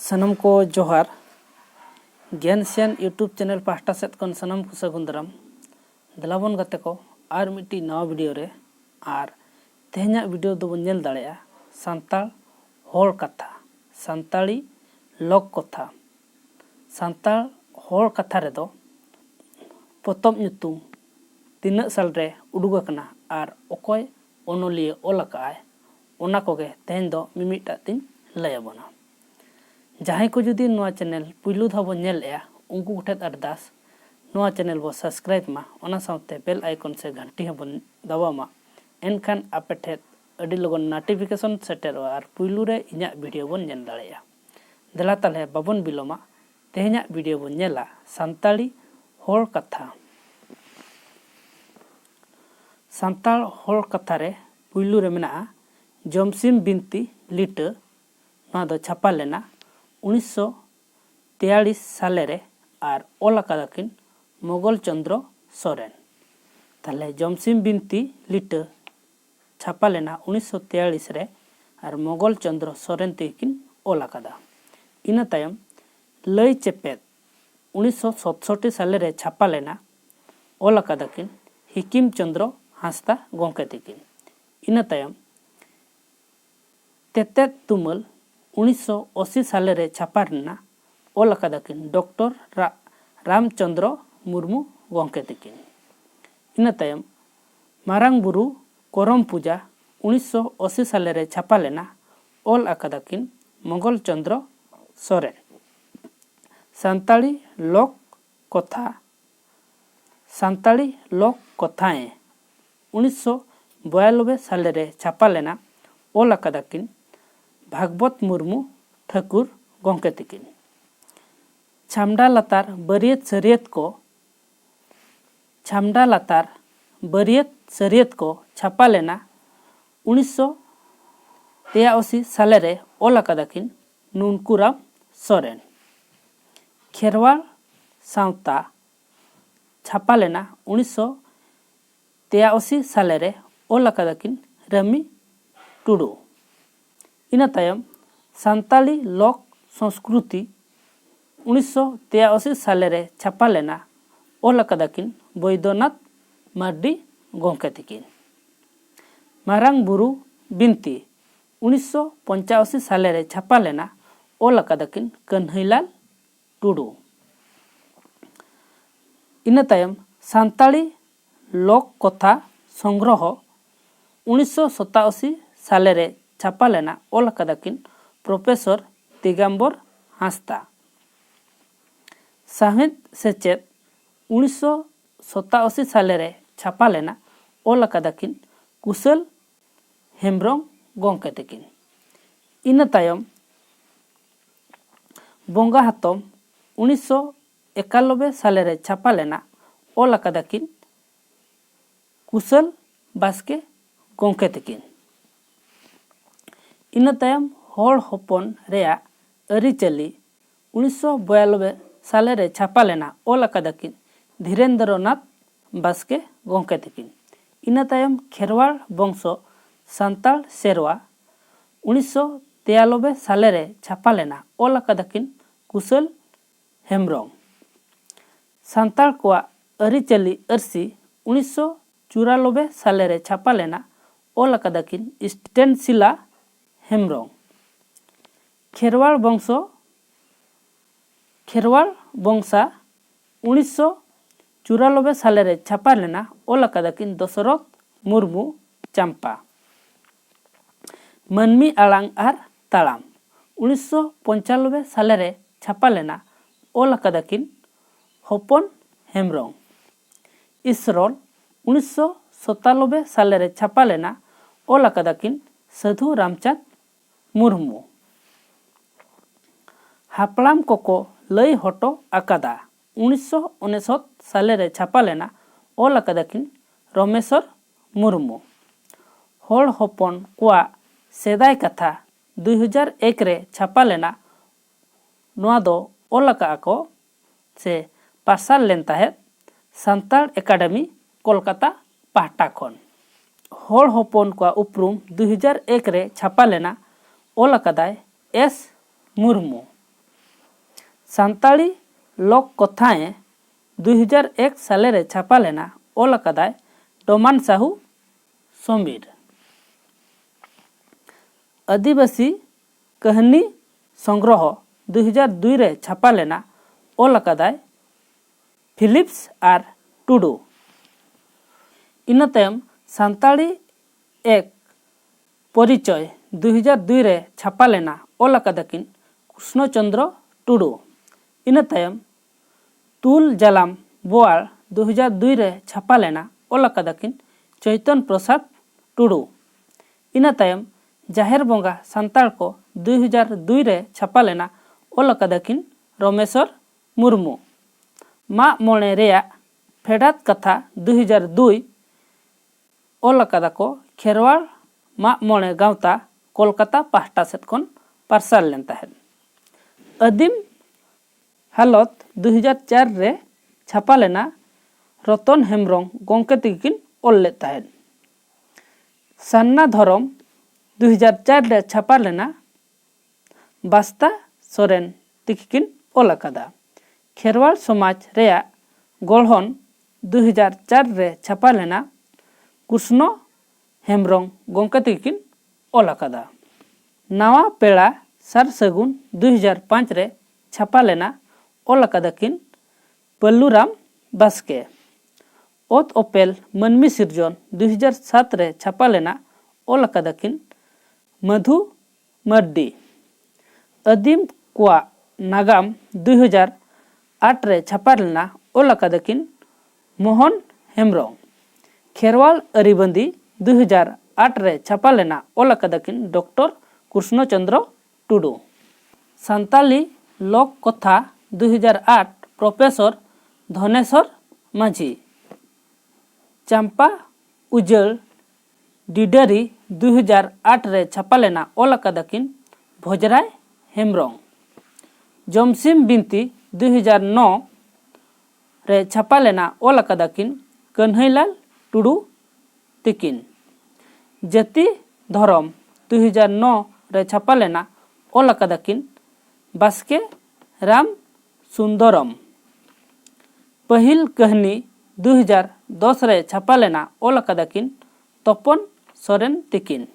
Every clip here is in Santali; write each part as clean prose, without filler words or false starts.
सनम को जोहार ज्ञानसियान यूट्यूब चैनल पास्टा सेट कन सनम को सगुन दाराम दलाबन गाते को आर मिट्टी नवा वीडियो रे आर तेहना वीडियो दो बन नेल दाड़ेया सांताल होल कथा सांताली लोक कथा सांताल होल कथा रे दो पोतम ᱧᱩᱛᱩᱢ तीना साल रे उडुगकना आर ओकोय ओनोलिए ओलकाय ओना कोगे तेहन दो मिमिटा तिन लयबोना जहां को जुदी नोआ चैनल पुइलु धाव नेल ए उनको गुठेत अरदास नोआ चैनल बो सब्सक्राइब मा ओना साउते बेल आइकन से घंटी हबन दबा मा एनखान आपे ठेत अडी लगन नोटिफिकेशन सेटेरो आर पुइलु रे इᱧᱟ वीडियो बन नेल दाड़ेया देला ताले बाबन बिलोमा तेहना वीडियो बन नेला सांताली होल कथा सांताल होल कथा रे पुइलु रे मेना जमसिम बिनती लिटा ना दो छापा लेना 1943 साले रे आर ओलाकादाकिन मोगल चंद्र सोरेन ताले जमसिम बिनती लिटा छापा लेना 1943 रे आर मोगल चंद्र सोरेन तेकिन ओलाकादा इना तायम लय चेपेद 1967 साले रे छापा लेना ओलाकादाकिन हिकिम चंद्र हांसदा गोंके तेकिन इना तायम तेतेत तुमल 1980 साले रे छापारना ओलकादाकिन डॉक्टर रामचंद्र मुर्मू गोंके तकिन इना तायम मारांग बुरु करम पूजा 1980 साले रे छापा लेना ओल अकादाकिन मंगल चंद्र सोरेन सांताली लोक कथाएं 1992 साले रे छापा लेना ओल अकादाकिन भागवत मुर्मू ठाकुर गोंके तकिन छामडा लातार बरियत सरियत को छापा लेना 1983 साले रे ओल अकादाकिन नुनकुराम सोरेन खेरवाल सावता छापा लेना 1983 साले रे ओल अकादाकिन रमी टुडू इना तायम सांताली लोक संस्कृति 1983 साले रे छापा लेना ओल अकादाकिन बैद्यनाथ मार्डी गोंके तकिन मारांग बुरु बिनती 1985 साले रे छापा लेना ओल अकादाकिन कन्हैलाल टुडू इना तायम सांताली लोक कथा संग्रह 1987 साले रे छापा लेना ओल अकादाकिन प्रोफेसर दिगंबर हांसदा साहित्य सेचेद 1987 साले रे छापा लेना ओल अकादाकिन कुशल हेम्ब्रम गोंके तकिन इना तायम बोंगा हातम 1991 साले रे छापा लेना ओल अकादाकिन कुशल बास्के गोंके तकिन इना तायम होल होपन रेया अरिचली 1992 साले रे छापा लेना ओल अकादाकिन धीरेन्द्रनाथ बास्के गोंके तकिन इना तायम खेरवाल वंशो सांताल सेरवा 1993 साले रे छापा लेना ओल अकादाकिन कुशल हेम्ब्रम सांताल कोआ अरिचली अरसी 1994 साले रे छापा लेना ओल अकादाकिन स्टेनसिला हेम्ब्रम खेरवाल वंशा 1994 साले रे छापा लेना ओल अकादाकिन दशरथ मुर्मू चंपा मनमी आलांग आर तालाम 1995 साले रे छापा लेना ओल अकादाकिन होपन हेम्ब्रम इसरोल 1997 साले रे छापा लेना ओल अकादाकिन साधु रामचंद मुर्मू हापलाम कोको लय हटो अकादा 1969 साले रे छापा लेना ओल अकादाकिन रमेश्वर मुर्मू होल होपन कोआ सेदाय कथा 2001 रे छापा लेना नोआ दो ओल अका को से पार्सल लेन ताहे सांताल एकेडमी कोलकाता पाहटा खन होल होपन कोआ उपरूम 2001 रे छापा लेना ओल अकादाय एस मुर्मू सान्ताड़ी लोक कथाएं 2001 साले रे छापा लेना ओल अकादाय डोमान साहू समीर। आदिवासी कहानी संग्रह 2002 रे छापा लेना ओल अकादाय फिलिप्स आर टुडू। इना तायम सान्ताड़ी एक परिचय 2002 रे छापा लेना ओल अकादाकिन कृष्णचंद्र टुडू। इना तायम तुल जालाम बोआल 2002 रे छापा लेना ओल अकादाकिन चैतन प्रसाद टुडू। इना तायम जाहेर बोंगा सान्ताड़ को 2002 रे छापा लेना ओल अकादाकिन रमेश्वर मुर्मू। मा मोणे रेया फेडात कथा 2002 ओल अकादा को खेरवाड़ मा मोणे गावता कोलकाता पाहटा सेट खन पार्सल लेन ताहेन। आदिम हालत 2004 रे छापा लेना रतन हेम्ब्रम गोंके तिकिन ओल ले ताहेन। सान्ना धरम 2004 रे छापा लेना बास्ता सोरेन तिकिन ओल अकादा। खेरवाड़ समाज रेया गढ़न 2004 रे छापा लेना कृष्ण हेम्ब्रम गोंके तिकिन ओल अकादा। नावा पेड़ा सार सगुन 2005 रे छापा लेना ओल अकादाकिन पल्लूराम बास्के। ओत ओपेल मनमी सिरजन 2007 रे छापा लेना ओल अकादाकिन मधु मर्डी। आदिम कुआ नागाम 2008 रे छापा लेना ओल अकादाकिन मोहन हेम्ब्रम। खेरवाल अरिबंदी 2008 रे छापा लेना ओल अकादाकिन डॉक्टर कृष्णचंद्र टुडू। सान्ताली लोक कथा 2008 प्रोफेसर धनेश्वर माझी। चंपा उजल डिडरी 2008 रे छापा लेना ओल अकादाकिन भोजराय हेम्ब्रम। जमसिम बिनती 2009 रे छापा लेना ओल अकादाकिन कन्हैलाल टुडू तिकिन। जाति धर्म 2009 रे छापा लेना ओल अकादाकिन बास्के राम सुंदरम। पहिल कहानी 2010 रे छापा लेना ओल अकादाकिन तपन सोरेन तिकिन।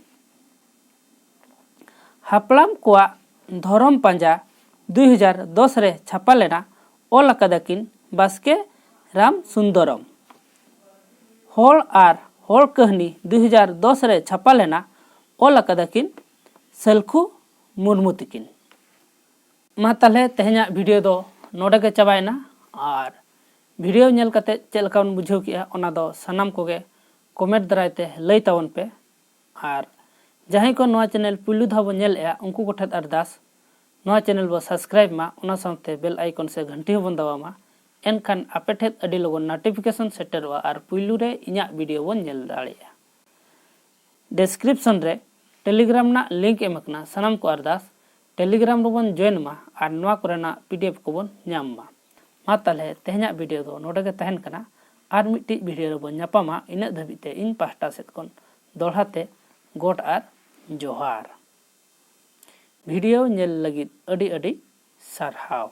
हापलाम कुआ धरम पांजा 2010 रे छापा लेना ओल अकादाकिन बास्के राम सुंदरम। होल आर होल कहानी 2010 रे छापा लेना ओल अकादाकिन सलखु मुर्मू तिकिन। मा ताले तेहेना वीडियो दो नोडे के चाबायना और वीडियो नेल कते चेल का बुझाव किया ओना दो सनाम कोगे कमेंट दरायते लई तावन पे। और जहां को नवा चैनल पुलु धाव नेल ए उनको कोठे अरदास नवा चैनल बो सब्सक्राइब मा ओना साथे बेल आइकन से घंटी बन दबामा एनखान आपे ठेत अडी लगन नोटिफिकेशन सेटरवा और पुलु रे इना वीडियो बन नेल दाड़िया। डिस्क्रिप्शन रे टेलीग्राम ना लिंक एमकना सनाम को अरदास टेलीग्राम रोबन जॉइन मा और नवा कोरेना पीडीएफ को बन ᱧᱟᱢ मा ताले तेहेना वीडियो दो नोडे के तहन कना और मिट्टी वीडियो रोबन ᱧᱟᱯᱟᱢᱟ इन धाबिते इन पास्टा सेट कोन दोड़ाते गोट और जोहार। वीडियो नेल लगित अडी अडी सारहाव।